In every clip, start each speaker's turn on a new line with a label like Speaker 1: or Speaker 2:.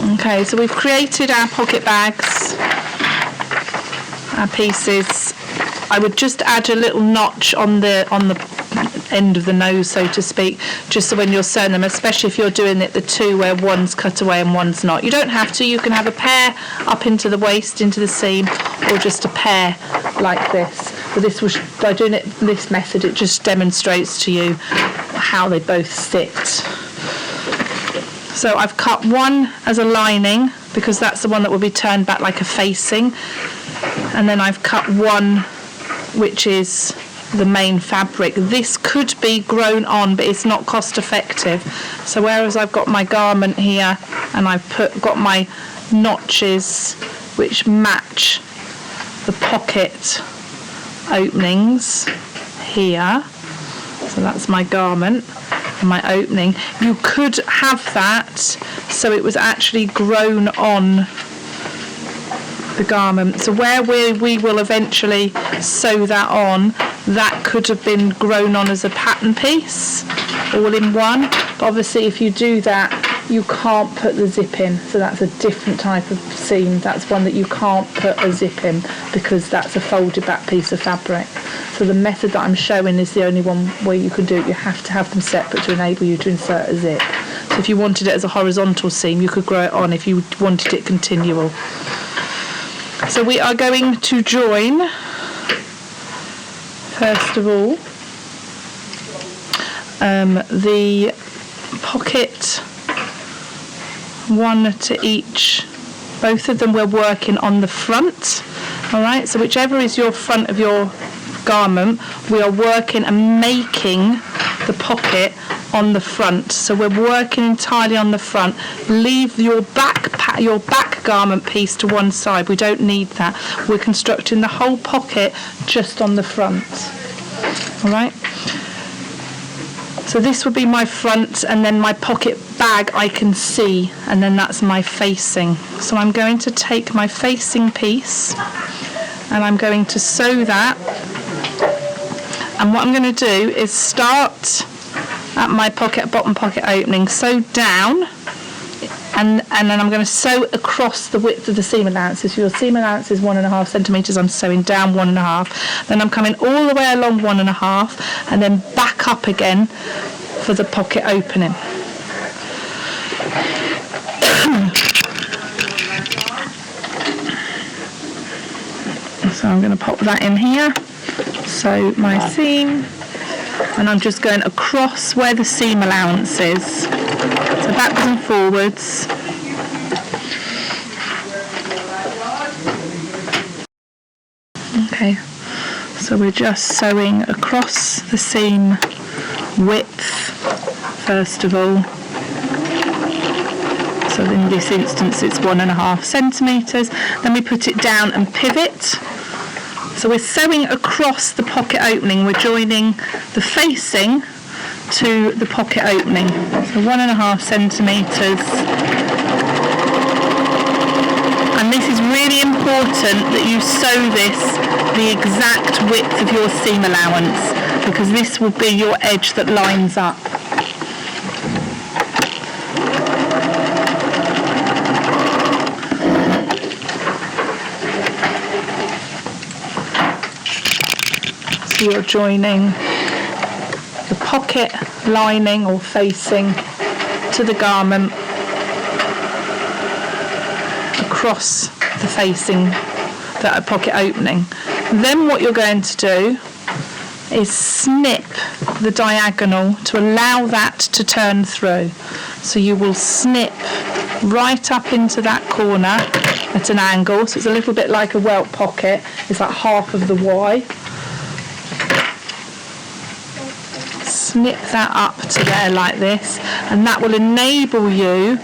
Speaker 1: Okay, so we've created our pocket bags, our pieces. I would just add a little notch on the end of the nose, so to speak, just so when you're sewing them, especially if you're doing it the two where one's cut away and one's not. You don't have to. You can have a pair up into the waist, into the seam, or just a pair like this. But this was, by doing it this method, it just demonstrates to you how they both sit. So I've cut one as a lining because that's the one that will be turned back like a facing, and then I've cut one which is the main fabric. This could be grown on, but it's not cost effective. So whereas I've got my garment here and I've got my notches which match the pocket openings here, so that's my garment and my opening, you could have that so it was actually grown on the garment. So where we will eventually sew that on, that could have been grown on as a pattern piece all in one, but obviously if you do that you can't put the zip in, so that's a different type of seam. That's one that you can't put a zip in because that's a folded back piece of fabric. So the method that I'm showing is the only one where you can do it. You have to have them separate to enable you to insert a zip. So if you wanted it as a horizontal seam, you could grow it on. If you wanted it continual. So we are going to join, first of all, the pocket, one to each. Both of them we're working on the front. All right, so whichever is your front of your garment, we are working and making the pocket on the front. So we're working entirely on the front. Leave your back garment piece to one side. We don't need that. We're constructing the whole pocket just on the front. All right. So this would be my front, and then my pocket bag I can see, and then that's my facing. So I'm going to take my facing piece and I'm going to sew that. And what I'm going to do is start at my bottom pocket opening, sew down, and then I'm going to sew across the width of the seam allowances. So your seam allowance is 1.5 centimetres, I'm sewing down 1.5. Then I'm coming all the way along 1.5 and then back up again for the pocket opening. So I'm going to pop that in here. So my seam, and I'm just going across where the seam allowance is. So backwards and forwards. Okay, so we're just sewing across the seam width first of all. So in this instance it's 1.5 centimetres. Then we put it down and pivot. So we're sewing across the pocket opening. We're joining the facing to the pocket opening. So 1.5 centimetres. And this is really important that you sew this the exact width of your seam allowance, because this will be your edge that lines up. So you're joining the pocket lining or facing to the garment across the facing, that pocket opening. Then what you're going to do is snip the diagonal to allow that to turn through. So you will snip right up into that corner at an angle. So it's a little bit like a welt pocket. It's like half of the Y. Snip that up to there like this, and that will enable you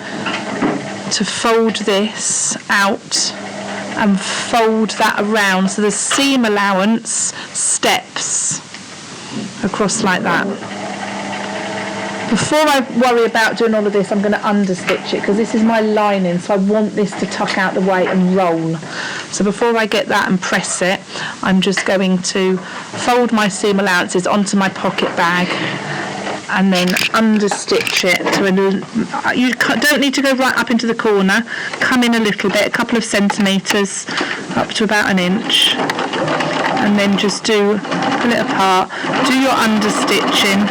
Speaker 1: to fold this out and fold that around so the seam allowance steps across like that. Before I worry about doing all of this, I'm going to understitch it because this is my lining, so I want this to tuck out the way and roll. So before I get that and press it, I'm just going to fold my seam allowances onto my pocket bag, and then understitch it to you don't need to go right up into the corner. Come in a little bit, a couple of centimetres, up to about an inch, and then just pull it apart. Do your understitching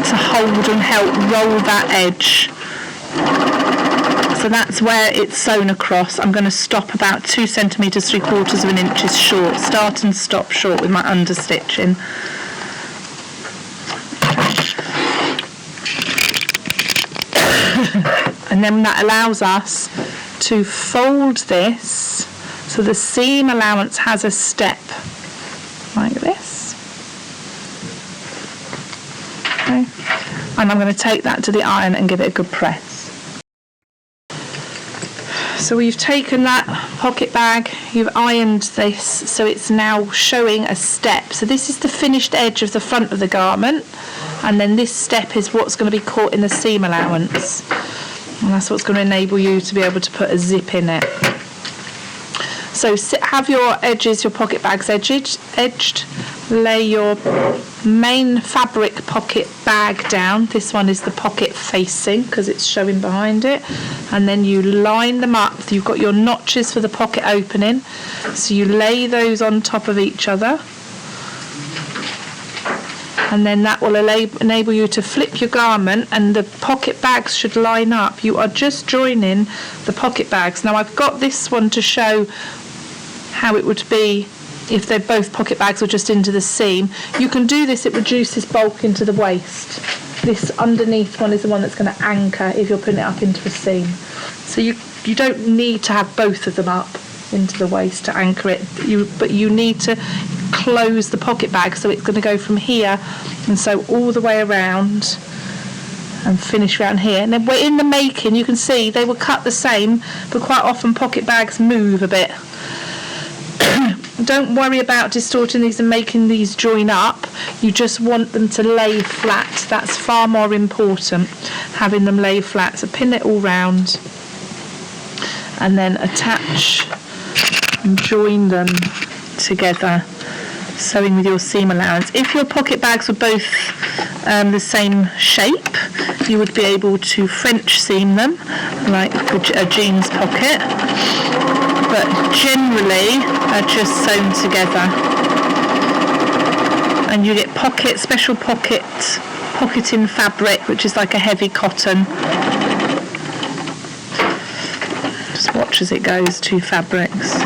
Speaker 1: to hold and help roll that edge. So that's where it's sewn across. I'm going to stop about 2 centimetres, 3/4 of an inch short. Start and stop short with my understitching. And then that allows us to fold this so the seam allowance has a step like this. Okay. And I'm going to take that to the iron and give it a good press. So we've taken that pocket bag, you've ironed this, so it's now showing a step. So this is the finished edge of the front of the garment, and then this step is what's going to be caught in the seam allowance. And that's what's going to enable you to be able to put a zip in it. So have your edges, your pocket bags edged. Lay your main fabric pocket bag down. This one is the pocket facing because it's showing behind it. And then you line them up. You've got your notches for the pocket opening. So you lay those on top of each other. And then that will enable you to flip your garment, and the pocket bags should line up. You are just joining the pocket bags. Now I've got this one to show how it would be if they're both pocket bags or just into the seam. You can do this, it reduces bulk into the waist. This underneath one is the one that's going to anchor if you're putting it up into a seam. So you don't need to have both of them up into the waist to anchor it, but you need to close the pocket bag, so it's going to go from here and sew all the way around and finish around here. And then in the making you can see they were cut the same, but quite often pocket bags move a bit. Don't worry about distorting these and making these join up. You just want them to lay flat. That's far more important, having them lay flat. So pin it all round and then attach and join them together, sewing with your seam allowance. If your pocket bags were both the same shape, you would be able to French seam them like a jeans pocket, but generally are just sewn together. And you get special pocketing fabric, which is like a heavy cotton. Just watch as it goes, 2 fabrics.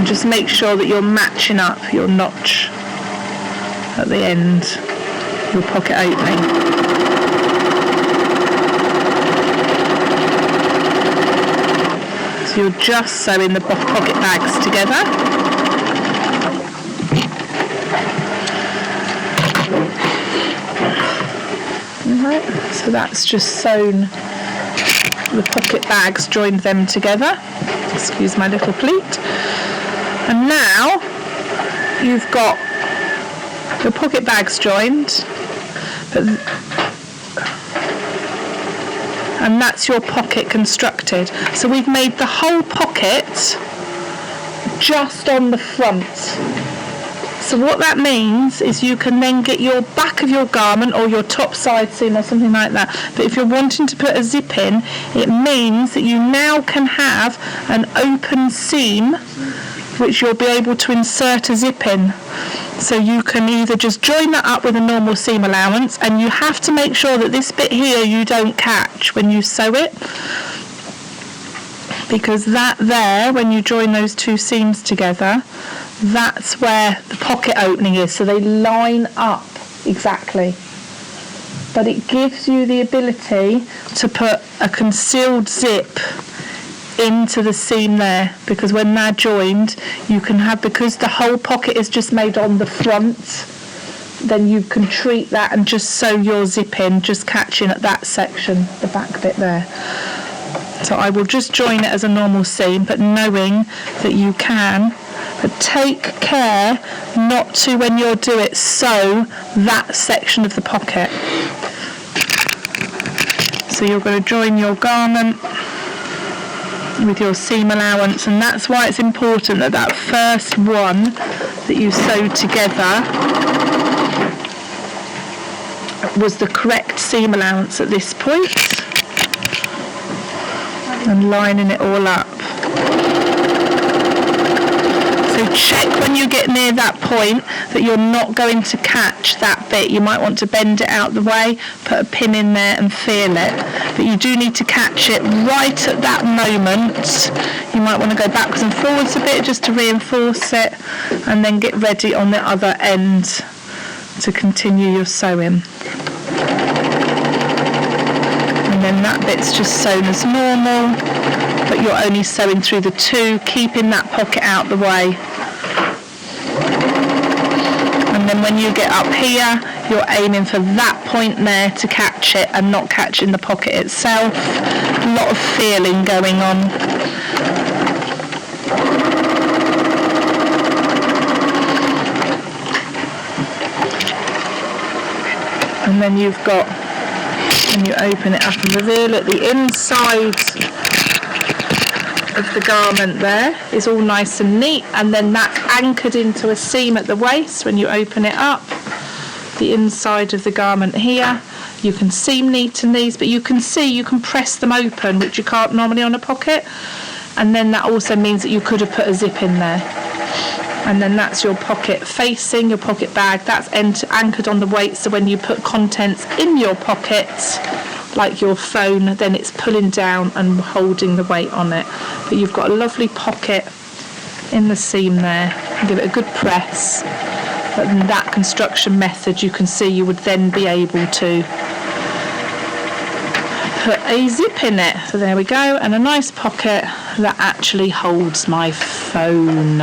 Speaker 1: Just make sure that you're matching up your notch at the end, your pocket opening. So you're just sewing the pocket bags together. Right, so that's just sewn the pocket bags, joined them together. Excuse my little pleat. And now you've got your pocket bags joined, and that's your pocket constructed. So we've made the whole pocket just on the front. So what that means is you can then get your back of your garment or your top side seam or something like that. But if you're wanting to put a zip in, it means that you now can have an open seam which you'll be able to insert a zip in. So you can either just join that up with a normal seam allowance, and you have to make sure that this bit here you don't catch when you sew it, because that there, when you join those 2 seams together, that's where the pocket opening is, so they line up exactly. But it gives you the ability to put a concealed zip into the seam there, because when they're joined you can have, because the whole pocket is just made on the front, then you can treat that and just sew your zip in, just catching at that section, the back bit there. So I will just join it as a normal seam, but knowing that you can But take care not to, when you do it, sew that section of the pocket. So you're going to join your garment with your seam allowance, and that's why it's important that that first one that you sewed together was the correct seam allowance at this point, and lining it all up. So check when you get near that point that you're not going to catch that bit. You might want to bend it out the way, put a pin in there and feel it. But you do need to catch it right at that moment. You might want to go backwards and forwards a bit just to reinforce it, and then get ready on the other end to continue your sewing. And then that bit's just sewn as normal, but you're only sewing through the two, keeping that pocket out the way. And then when you get up here, you're aiming for that point there to catch it and not catching the pocket itself. A lot of feeling going on. And then you've got, when you open it up and reveal it, the inside of the garment there is all nice and neat, and then that's anchored into a seam at the waist. When you open it up, the inside of the garment here, you can seam neaten these, but you can see you can press them open, which you can't normally on a pocket, and then that also means that you could have put a zip in there. And then that's your pocket facing, your pocket bag, that's anchored on the waist, so when you put contents in your pocket, like your phone, then it's pulling down and holding the weight on it. But you've got a lovely pocket in the seam there. Give it a good press. But in that construction method, you can see you would then be able to put a zip in it. So there we go, and a nice pocket that actually holds my phone.